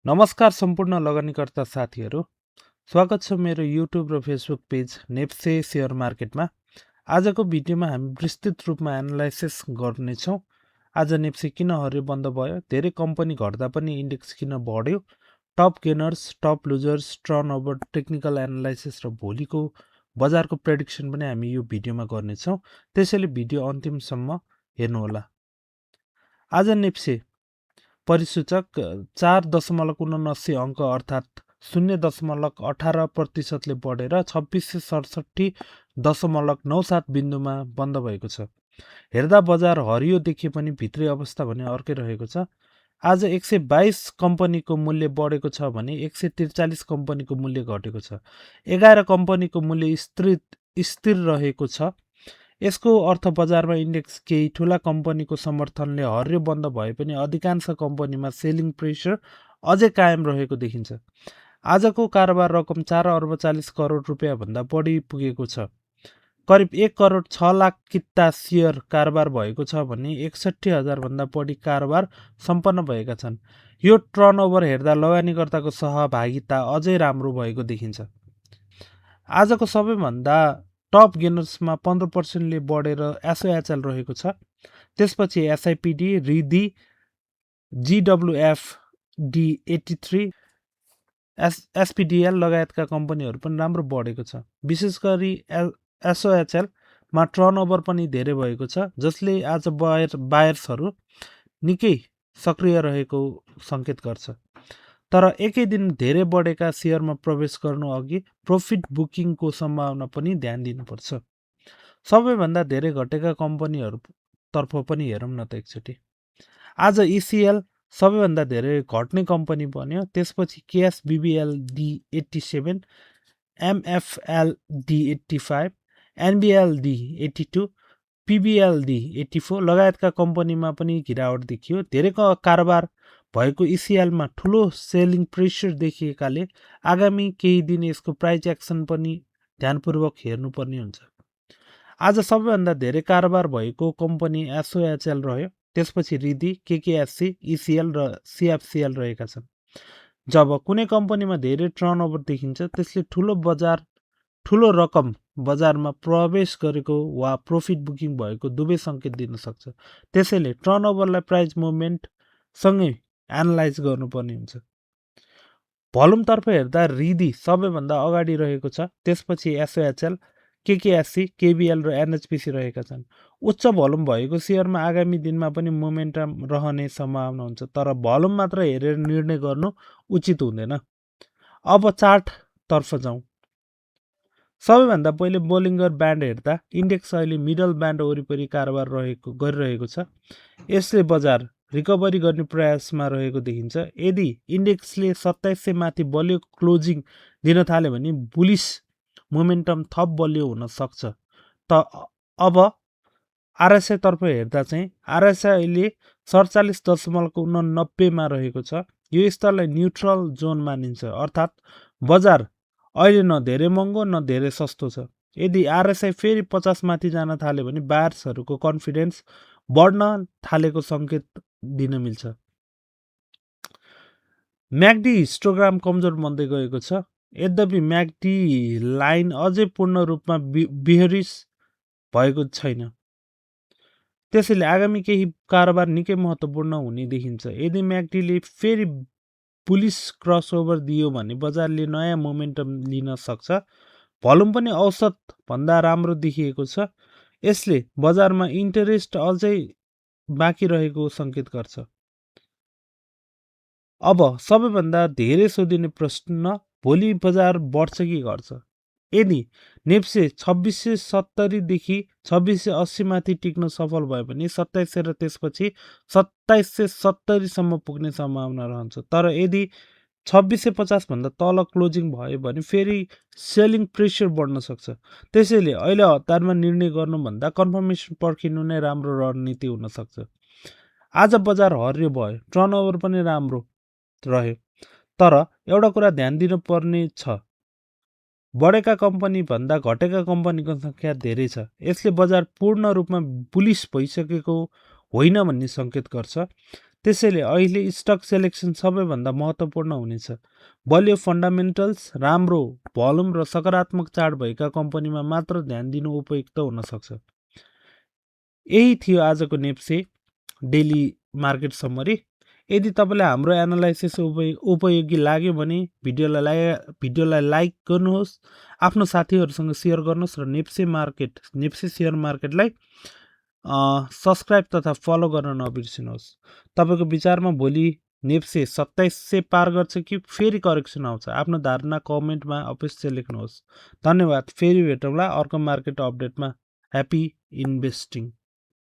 नमस्कार सम्पूर्ण लगानीकर्ता साथीहरू, स्वागत छ मेरो युट्युब र फेसबुक पेज नेप्से सेयर मार्केटमा। आजको भिडियोमा हामी विस्तृत रूपमा एनालाइसिस गर्नेछौँ। आज नेप्से किन हरियो बन्द भयो, धेरै कम्पनी घट्दा पनि इन्डेक्स किन बढ्यो, top gainers, top losers, turnover, technical analysis र भोलिको बजारको प्रेडिक्सन पनि हामी यो भिडियोमा गर्नेछौँ। त्यसैले भिडियो अन्तिमसम्म हेर्नुहोला। आज नेप्से परिसूचक 4.79 अङ्क अर्थात् 0.18% बढेर 2667.97 बिन्दुमा बन्द भएको छ। हेर्दा बजार हरियो देखिए पनि भित्री अवस्था भने अर्कै रहेको छ। आज 122 कम्पनीको मूल्य बढेको छ भने 143 कम्पनीको मूल्य घटेको छ। 11 कम्पनीको मूल्य स्थिर रहेको छ। यसको अर्थ बजारमा इन्डेक्स केही ठूला कम्पनीको समर्थनले हरियो बन्द भए पनि अधिकांश कम्पनीमा सेलिङ प्रेसर अझै कायम रहेको देखिन्छ। आजको कारोबार रकम 4 अर्ब 40 करोड रुपियाँभन्दा बढी पुगेको छ। करिब 1 करोड 6 लाख किता सेयर कारोबार भएको छ भने 61,000 भन्दा बढी कारोबार सम्पन्न भएका छन्। यो टर्नओभर हेर्दा लगानीकर्ताको सहभागिता अझै राम्रो भएको देखिन्छ। आजको सबैभन्दा टप गेनर्समा 15%ले बढेर एसओएचएल रहेको छ। त्यसपछि एसआइपिडी, रिदी, जिडब्लुएफडी 83, एसपिडिएल लगायतका कम्पनीहरू पनि राम्रो बढेको छ। विशेष गरी एसओएचएलमा टर्नओभर पनि धेरै भएको छ, जसले आज बायर्सहरू निकै सक्रिय रहेको सङ्केत गर्छ। तर एकै दिन धेरै बढेका सेयरमा प्रवेश गर्नु अघि प्रफिट बुकिङको सम्भावना पनि ध्यान दिनुपर्छ। सबैभन्दा धेरै घटेका कम्पनीहरूतर्फ पनि हेरौँ न त एकचोटि। आज इसिएल सबैभन्दा धेरै घट्ने कम्पनी बन्यो। त्यसपछि केएसबिबिएलडी 87, एमएफएलडी 85, एनबिएलडी 82, पिबिएलडी 84 लगायतका कम्पनीमा पनि गिरावट देखियो। धेरै कारोबार भएको इसिएलमा ठुलो सेलिङ प्रेसर देखिएकाले आगामी केही दिन यसको प्राइस एक्सन पनि ध्यानपूर्वक हेर्नुपर्ने हुन्छ। आज सबैभन्दा धेरै कारोबार भएको कम्पनी एसओएचएल रह्यो। त्यसपछि रिदी, केकेएससी, इसिएल र सिएफसिएल रहेका छन्। जब कुनै कम्पनीमा धेरै टर्नओभर देखिन्छ, त्यसले ठुलो रकम बजारमा प्रवेश गरेको वा प्रफिट बुकिङ भएको दुवै सङ्केत दिन सक्छ। त्यसैले टर्नओभरलाई प्राइस मुभमेन्ट सँगै एनालाइज गर्नुपर्ने हुन्छ। भोल्युमतर्फ हेर्दा रिदी सबैभन्दा अगाडि रहेको छ। त्यसपछि एसओएचएल, केकेएससी, केबिएल र एनएचपिसी रहेका छन्। उच्च भोल्युम भएको सेयरमा आगामी दिनमा पनि मोमेन्टम रहने सम्भावना हुन्छ, तर भोल्युम मात्र हेरेर निर्णय गर्नु उचित हुँदैन। अब चार्टतर्फ जाउँ। सबैभन्दा पहिले बोलिङ्गर ब्यान्ड हेर्दा इन्डेक्स अहिले मिडल ब्यान्ड वरिपरि कारोबार गरिरहेको छ। यसले बजार रिकभरी गर्ने प्रयासमा रहेको देखिन्छ। यदि इन्डेक्सले 2700 माथि बलियो क्लोजिङ दिन थाल्यो भने बुलिस मोमेन्टम थप बलियो हुन सक्छ। अब आरएसआई तर्फ हेर्दा चाहिँ आरएसआई अहिले 47.89 मा रहेको छ। यो स्तरलाई न्युट्रल जोन मानिन्छ, अर्थात् बजार अहिले न धेरै महँगो न धेरै सस्तो छ। यदि आरएसआई फेरि 50 माथि जान थाल्यो भने बायर्सहरूको कन्फिडेन्स बढ्न थालेको सङ्केत दिन मिल्छ। म्याकडी हिस्टोग्राम कमजोर बन्दै गएको छ। यद्यपि म्याकडी लाइन अझै पूर्ण रूपमा बिहरिस भएको छैन। त्यसैले आगामी केही कारोबार निकै महत्त्वपूर्ण हुने देखिन्छ। यदि म्याकडीले फेरि बुलिस क्रसओभर दियो भने बजारले नयाँ मोमेन्टम लिन सक्छ। भोल्युम पनि औसत भन्दा राम्रो देखिएको छ। यसले बजारमा इन्ट्रेस्ट अझै बाँकी रहेको सङ्केत गर्छ। अब सबैभन्दा धेरै सोधिने प्रश्न, भोलि बजार बढ्छ कि घट्छ? यदि नेप्से 2670 देखि 2680 माथि टिक्न सफल भयो भने 2700 र त्यसपछि 2770 सम्म पुग्ने सम्भावना रहन्छ। तर यदि 2650 भन्दा तल क्लोजिङ भयो भने फेरि सेलिङ प्रेसर बढ्न सक्छ। त्यसैले अहिले हतारमा निर्णय गर्नुभन्दा कन्फर्मेसन पर्खिनु नै राम्रो रणनीति हुन सक्छ। आज बजार हरियो भयो, टर्नओभर पनि राम्रो रह्यो। तर एउटा कुरा ध्यान दिनुपर्ने छ, बढेका कम्पनी भन्दा घटेका कम्पनीको सङ्ख्या धेरै छ। यसले बजार पूर्ण रूपमा बुलिस भइसकेको होइन भन्ने सङ्केत गर्छ। त्यसैले अहिले स्टक सेलेक्सन सबैभन्दा महत्त्वपूर्ण हुनेछ। बलियो फन्डामेन्टल्स, राम्रो भोल्युम र सकारात्मक चार्ट भएका कम्पनीमा मात्र ध्यान दिनु उपयुक्त हुन सक्छ। यही थियो आजको नेप्से डेली मार्केट समरी। यदि तपाईँलाई हाम्रो एनालाइसिस उपयोगी लाग्यो भने भिडियोलाई लाइक गर्नुहोस्, आफ्नो साथीहरूसँग सेयर गर्नुहोस् र नेप्से सेयर मार्केटलाई सब्सक्राइब तथा फलो गर्न नबिर्सिनुहोस्। तपाईँको विचारमा भोलि नेप्से 2700 पार गर्छ कि फेरि करेक्सन आउँछ? आफ्नो धारणा कमेन्टमा अवश्य लेख्नुहोस्। धन्यवाद। फेरि भेटौँला अर्को मार्केट अपडेटमा। Happy investing.